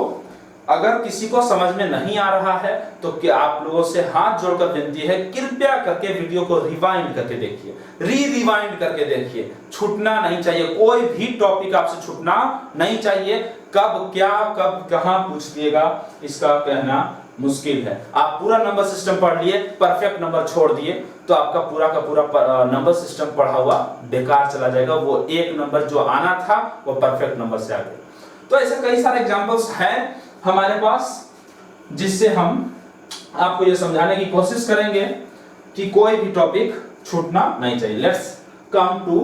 अगर किसी को समझ में नहीं आ रहा है तो क्या आप लोगों से हाथ जोड़कर विनती है, कृपया करके वीडियो को रिवाइंड करके देखिए, रिवाइंड करके देखिए। छूटना नहीं चाहिए, कोई भी टॉपिक आपसे छूटना नहीं चाहिए। कब क्या कब कहां पूछ दिएगा इसका कहना मुश्किल है। आप पूरा नंबर सिस्टम पढ़ लिए, परफेक्ट नंबर छोड़ दिए तो आपका पूरा का पूरा नंबर सिस्टम पढ़ा हुआ बेकार चला जाएगा। वो एक नंबर जो आना था वो परफेक्ट नंबर से आ गया। तो ऐसे कई सारे एग्जांपल्स हैं हमारे पास, जिससे हम आपको ये समझाने की कोशिश करेंगे कि कोई भी टॉपिक छूटना नहीं चाहिए। Let's come to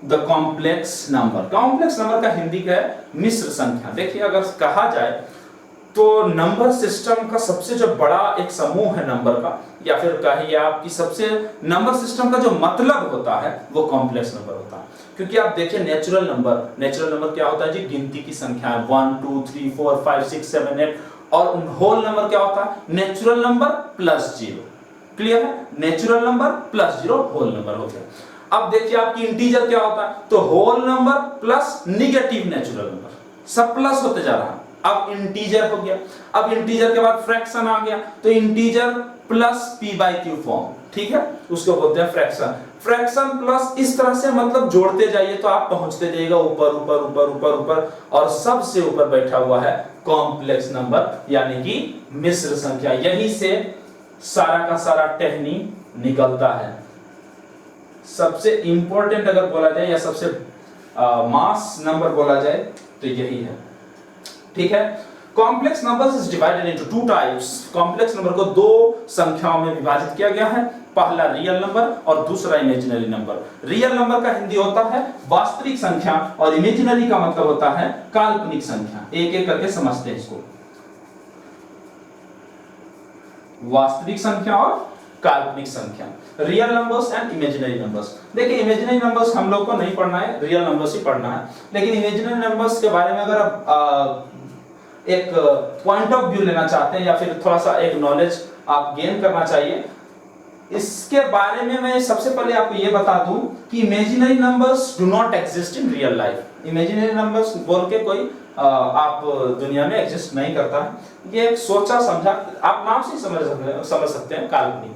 the complex number. Complex number का हिंदी का है मिश्र संख्या। देखिए अगर कहा जाए तो नंबर सिस्टम का सबसे जो बड़ा एक समूह है नंबर का, या फिर कहिए आपकी सबसे नंबर सिस्टम का जो मतलब होता है वो कॉम्प्लेक्स नंबर होता है। क्योंकि आप देखिए नेचुरल नंबर क्या होता है जी, गिनती की संख्या है 1 2 3 4 5 6 7 8। और होल नंबर क्या होता है, नेचुरल नंबर प्लस 0। क्लियर है, natural number plus 0 whole number हो गया। अब देखिए आपकी इंटीजर क्या होता है, तो whole number plus negative natural number, सब प्लस होते जा रहा है। अब इंटीजर हो गया, अब इंटीजर के बाद फ्रैक्शन आ गया, तो इंटीजर प्लस p/q फॉर्म, ठीक है, उसको बोलते हैं फ्रैक्शन। फ्रैक्शन प्लस इस तरह से मतलब जोड़ते जाइए तो आप पहुंचते जाइएगा ऊपर ऊपर ऊपर ऊपर ऊपर, और सबसे ऊपर बैठा हुआ है कॉम्प्लेक्स नंबर यानी कि मिश्र संख्या। यहीं से सारा का सारा टहनी निकलता है। सबसे इंपॉर्टेंट अगर बोला जाए या सबसे मास नंबर बोला जाए तो यही है, ठीक है। Complex numbers is divided into two types. Complex number को दो संख्याओं में विभाजित किया गया है, पहला रियल नंबर और दूसरा इमेजिनरी नंबर। रियल नंबर का हिंदी होता है वास्तविक संख्या और इमेजिनरी का मतलब होता है काल्पनिक संख्या। एक एक करके समझते हैं इसको, वास्तविक संख्या और काल्पनिक संख्या, real numbers and imaginary numbers. देखिए इमेजिनरी नंबर्स हम लोग को नहीं पढ़ना है, रियल नंबर्स ही पढ़ना है। लेकिन इमेजिनरी नंबर्स के बारे में अगर आप एक पॉइंट ऑफ व्यू लेना चाहते हैं या फिर थोड़ा सा एक नॉलेज आप गेन करना चाहिए, इसके बारे में मैं सबसे पहले आपको ये बता दूं कि imaginary numbers do not exist in real life. Imaginary numbers बोल के कोई आप दुनिया में एग्जिस्ट नहीं करता है। ये एक सोचा समझा, आप नाम से समझ सकते हैं काल्पनिक।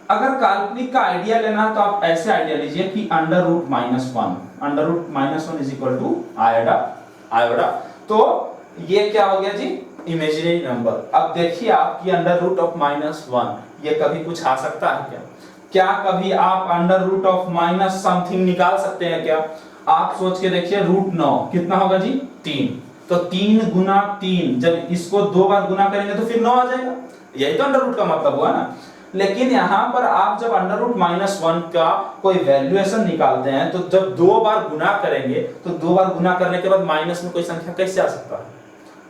अगर काल्पनिक का आइडिया लेना तो आप ऐसे आइडिया लीजिए कि under root minus one is equal to iota. तो ये क्या हो गया जी, इमेजिनरी नंबर। अब देखिए आपकी अंडर रूट ऑफ -1 ये कभी कुछ आ सकता है क्या? क्या कभी आप under root of minus something निकाल सकते हैं क्या? आप सोच के देखिए, रूट 9 कितना होगा जी, 3। तो 3 गुना 3, जब इसको 2 बार गुना करेंगे तो फिर 9 आ जाएगा। यही तो अंडर रूट का मतलब हुआ ना। लेकिन यहाँ पर आप जब अंडर रूट -1 का कोई वैल्यूएशन निकालते हैं तो जब 2 बार गुना करेंगे तो 2 बार गुना करने के बाद माइनस में कोई संख्या कैसे आ सकता है?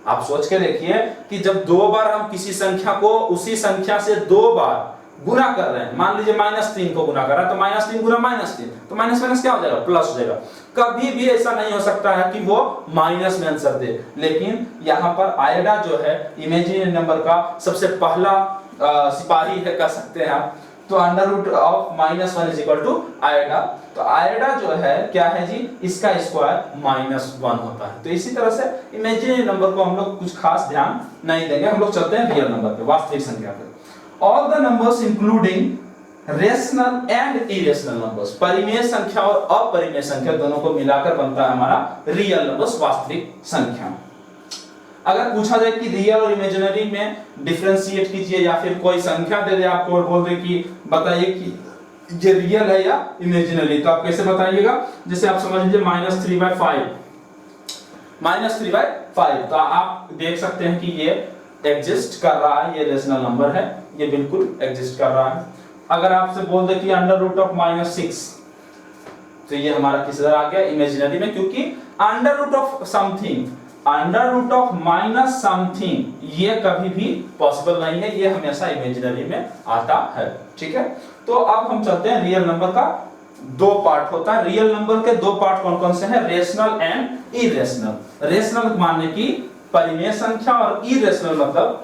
आप सोच के देखिए कि जब 2 बार हम किसी संख्या को उसी संख्या से 2 बार गुना कर रहे हैं, मान लीजिए -3 को गुना कर रहा है तो -3 गुना -3, तो माइनस माइनस क्या हो जाएगा, प्लस हो जाएगा। कभी भी ऐसा नहीं हो सकता है कि वो माइनस में आंसर दे। लेकिन यहाँ पर आयोडा जो है इमेजिनरी नंबर का सबसे पहला सिपाही है कह सकते हैं आप, तो under root of -1 is equal to iota. तो आयोडा जो है क्या है जी, इसका स्क्वायर -1 होता है। तो इसी तरह से इमेजिनरी नंबर को हम लोग कुछ खास ध्यान नहीं देंगे, हम लोग चलते हैं रियल नंबर पे, वास्तविक संख्या पे। All the numbers including rational and irrational numbers, परिमेय संख्या और अपरिमेय संख्या दोनों को मिलाकर बनता है हमारा रियल नंबर्स, वास्तविक संख्या। अगर पूछा जाए कि रियल और इमेजिनरी में डिफरेंशिएट कीजिए या फिर कोई संख्या दे दे आपको और बोल दे कि बताइए कि ये रियल है या इमेजिनरी, तो आप कैसे बताइएगा? जैसे आप समझ लीजिए -3/5, -3/5, तो आप देख सकते हैं कि ये एग्जिस्ट कर रहा है, ये रेशनल नंबर है, ये बिल्कुल एग्जिस्ट कर रहा है। अगर आपसे बोल दे कि अंडर रूट ऑफ -6, तो ये हमारा किस तरह आ गया? इमेजिनरी में, क्योंकि under root of something, under root of minus something ये कभी भी पॉसिबल नहीं है, ये हमेशा इमेजिनरी में आता है। ठीक है, तो अब हम चलते हैं रियल नंबर का दो पार्ट होता है। रियल नंबर के दो पार्ट कौन कौन से हैं? Rational and irrational. रेशनल माने कि परिमेय संख्या और इरेशनल मतलब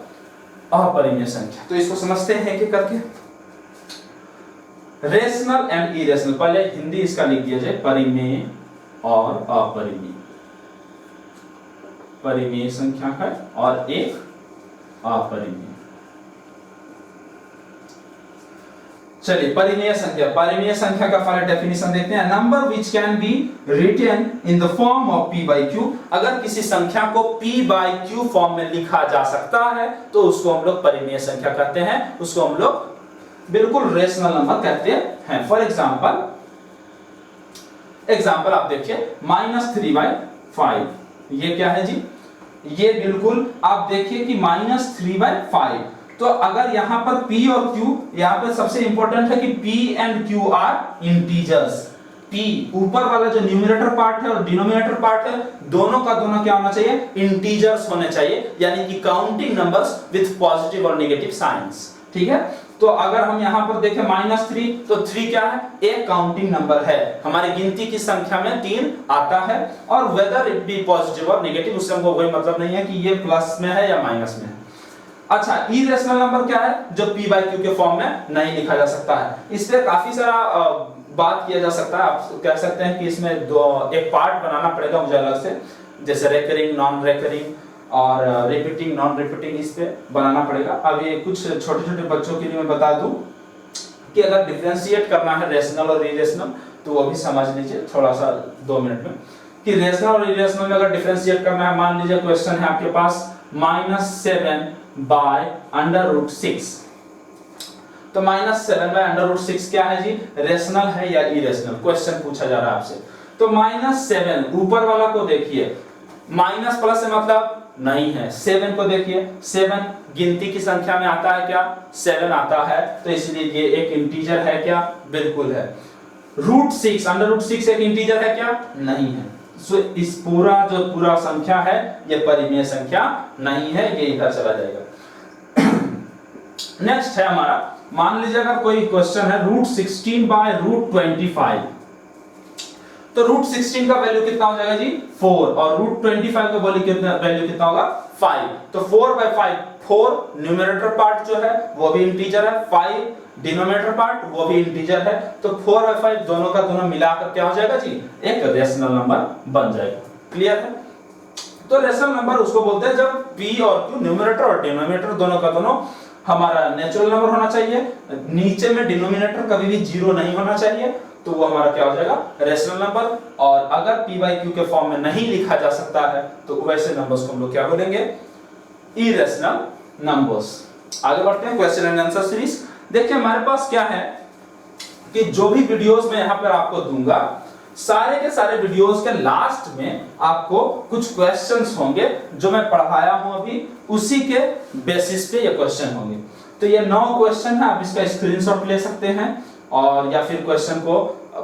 अपरिमेय संख्या। तो इसको समझते हैं कि करके रेशनल एंड इरेशनल, पहले हिंदी इसका लिख दिया जाए, परिमेय और अपरिमेय। परिमेय संख्या है और एक अपरिमेय। चलिए परिमेय संख्या, परिमेय संख्या का पहले डेफिनेशन देखते हैं। Number which can be written in the form of p by q, अगर किसी संख्या को p by q फॉर्म में लिखा जा सकता है तो उसको हम लोग परिमेय संख्या कहते हैं, उसको हम लोग बिल्कुल रेशनल नंबर कहते हैं। फॉर एग्जांपल आप देखिए -3/5, ये क्या है जी? ये बिल्कुल आप देखिए कि -3/5, तो अगर यहां पर p और q, यहां पर सबसे इंपॉर्टेंट है कि p and q are integers. p ऊपर वाला जो न्यूमरेटर पार्ट है और डिनोमिनेटर पार्ट है, दोनों का दोनों क्या होना चाहिए? इंटीजर्स होने चाहिए, यानी कि काउंटिंग नंबर्स विद पॉजिटिव और नेगेटिव साइंस। ठीक है, तो अगर हम यहां पर देखें -3, तो 3 क्या है? एक काउंटिंग नंबर है, हमारी गिनती की संख्या में 3 आता है, और वेदर इट बी पॉजिटिव और नेगेटिव उससे हमको कोई मतलब नहीं है कि ये प्लस में है या माइनस में है। अच्छा, इरेशनल नंबर क्या है? जो p by q के फॉर्म में नहीं लिखा जा सकता है। इस पे काफी सारा बात किया जा सकता है। आप कह सकते हैं कि इसमें एक पार्ट बनाना पड़ेगा मुझे अलग से, जैसे रेकरिंग, नॉन रेकरिंग और रिपीटिंग, नॉन रिपीटिंग, इस पे बनाना पड़ेगा। अब ये कुछ छोटे छोटे बच्चों के लिए मैं बता दूं कि अगर डिफरेंशिएट करना है रेशनल और इरेशनल, तो वो भी समझ लीजिए थोड़ा सा 2 मिनट में, कि रेशनल और इरेशनल में अगर डिफरेंशिएट करना है, मान लीजिए क्वेश्चन है आपके पास -7/√6, तो -7/√6 क्या है जी? रेशनल है या इरेशनल? क्वेश्चन पूछा जा रहा है आपसे। तो -7 ऊपर वाला को देखिए, माइनस प्लस से मतलब नहीं है, 7 को देखिए, 7 गिनती की संख्या में आता है क्या? 7 आता है, तो इसलिए ये एक इंटीजर है क्या? बिल्कुल है। √6, अंडर√6 एक इंटीजर है क्या? नहीं है। सो इस पूरा संख्या है ये परिमेय संख्या नहीं है, ये इधर चला जाएगा। नेक्स्ट है हमारा, मान लीजिए अगर कोई क्वेश्चन है √16/√25, तो √16 का वैल्यू कितना हो जाएगा जी? 4, और √25 का वैल्यू कितना होगा? 5। तो 4/5, 4 न्यूमरेटर पार्ट जो है वो भी इंटीजर है, 5 डिनोमिनेटर पार्ट वो भी इंटीजर है, तो 4/5 दोनों का दोनों मिलाकर क्या हो जाएगा जी? एक रेशनल नंबर बन जाएगा। क्लियर है? तो रेशनल नंबर उसको बोलते हैं जब p और q, न्यूमरेटर और डिनोमिनेटर दोनों का दोनों हमारा नेचुरल नंबर होना चाहिए, नीचे में डिनोमिनेटर कभी भी 0 नहीं होना चाहिए, तो वो हमारा क्या हो जाएगा? Rational number. और अगर p by q के फॉर्म में नहीं लिखा जा सकता है तो वैसे नंबर्स को हम लोग क्या बोलेंगे? Irrational numbers. आगे बढ़ते हैं क्वेश्चन एंड आंसर सीरीज। देखिए हमारे पास क्या है कि जो भी वीडियोस मैं यहां पर आपको दूंगा, सारे के सारे वीडियोस के लास्ट में आपको कुछ क्वेश्चंस होंगे जो मैं पढ़ाया हूं अभी, उसी के बेसिस पे ये क्वेश्चन होंगे। तो ये 9 क्वेश्चन है, आप इसका स्क्रीनशॉट ले सकते हैं और या फिर क्वेश्चन को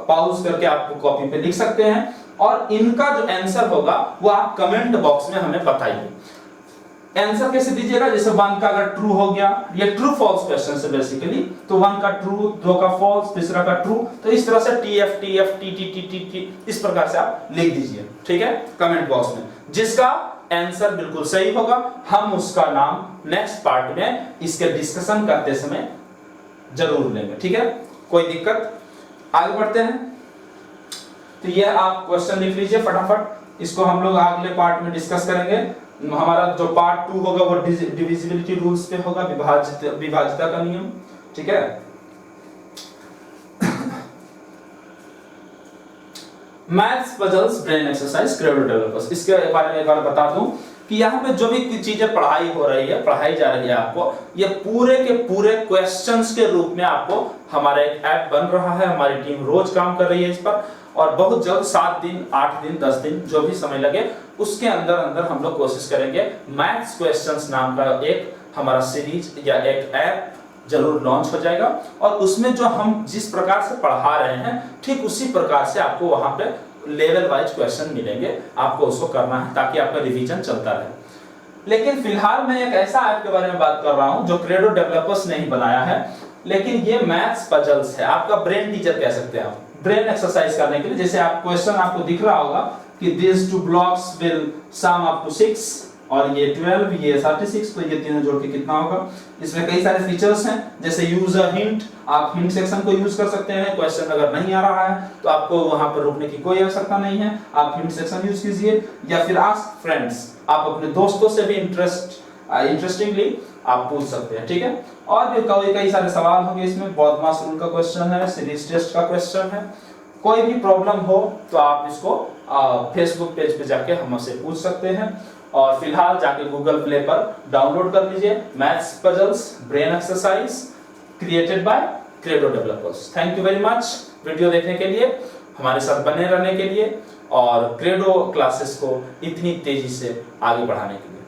पॉज करके आप कॉपी पे लिख सकते हैं, और इनका जो आंसर होगा वो आप कमेंट बॉक्स में हमें बताइए। आंसर कैसे दीजिएगा? जैसे 1 का अगर ट्रू हो गया, ये ट्रू फॉल्स क्वेश्चन है बेसिकली, तो 1 का ट्रू, 2 का फॉल्स, तीसरा का ट्रू, तो इस तरह से TF TF TT TT इस प्रकार से आप लिख दीजिए। ठीक है, कमेंट बॉक्स में। जिसका आंसर बिल्कुल सही होगा, हम उसका नाम नेक्स्ट पार्ट में इसके डिस्कशन करते समय जरूर लेंगे, ठीक है, कोई दिक्कत। आगे बढ़ते हैं। तो ये आप क्वेश्चन लिख लीजिए फटाफट, इसको हम लोग अगले पार्ट में डिस्कस करेंगे। हमारा जो पार्ट 2 होगा वो डिविजिबिलिटी रूल्स पे होगा, विभाज्यता का नियम, ठीक है। Maths puzzles brain exercise credo developers, इसके बारे में एक बार बता दूं कि यहाँ पे जो भी चीजें पढ़ाई हो रही है, पढ़ाई जा रही है आपको, ये पूरे के पूरे क्वेश्चंस के रूप में आपको हमारा एक ऐप बन रहा है। हमारी टीम रोज काम कर रही है इस पर, और बहुत जल्द 7 दिन 8 दिन 10 दिन जो भी समय लगे उसके अंदर अंदर हम लोग कोशिश करेंगे मैथ्स क्वेश्चंस नाम का एक हमारा सीरीज या एक ऐप जरूर लॉन्च हो जाएगा, और उसमें जो हम जिस प्रकार से पढ़ा रहे हैं ठीक उसी प्रकार से आपको वहां पे लेवल वाइज क्वेश्चन मिलेंगे, आपको उसको करना है ताकि आपका रिवीजन चलता रहे। लेकिन फिलहाल मैं एक ऐसा ऐप के बारे में बात कर रहा हूं जो क्रेडो डेवलपर्स ने ही बनाया है, लेकिन ये मैथ्स पजल्स है, आपका ब्रेन टीचर कह सकते हैं आप, ब्रेन एक्सरसाइज करने के लिए। जैसे आप क्वेश्चन आपको दिख रहा होगा कि these two blocks will sum up to 6, और ये 12 ये 36, तो ये तीनों जोड़ के कितना होगा। इसमें कई सारे फीचर्स हैं, जैसे यूज अ हिंट, आप हिंट सेक्शन को यूज कर सकते हैं। क्वेश्चन अगर नहीं आ रहा है तो आपको वहां पर रुकने की कोई आवश्यकता नहीं है, आप हिंट सेक्शन यूज कीजिए, या फिर आस्क फ्रेंड्स, आप अपने दोस्तों से भी इंटरेस्टिंगली आप पूछ सकते हैं, ठीक है। और भी कई सारे सवाल होंगे इसमें, बॉडमास रूल का क्वेश्चन है, सीरीज टेस्ट का क्वेश्चन है। कोई भी प्रॉब्लम हो तो आप इसको फेसबुक पेज पे जाके हमसे पूछ सकते हैं, और फिलहाल जाके गूगल प्ले पर डाउनलोड कर लीजिए maths puzzles brain exercise created by credo developers. Thank you very much video देखने के लिए, हमारे साथ बने रहने के लिए, और क्रेडो क्लासेस को इतनी तेजी से आगे बढ़ाने के लिए।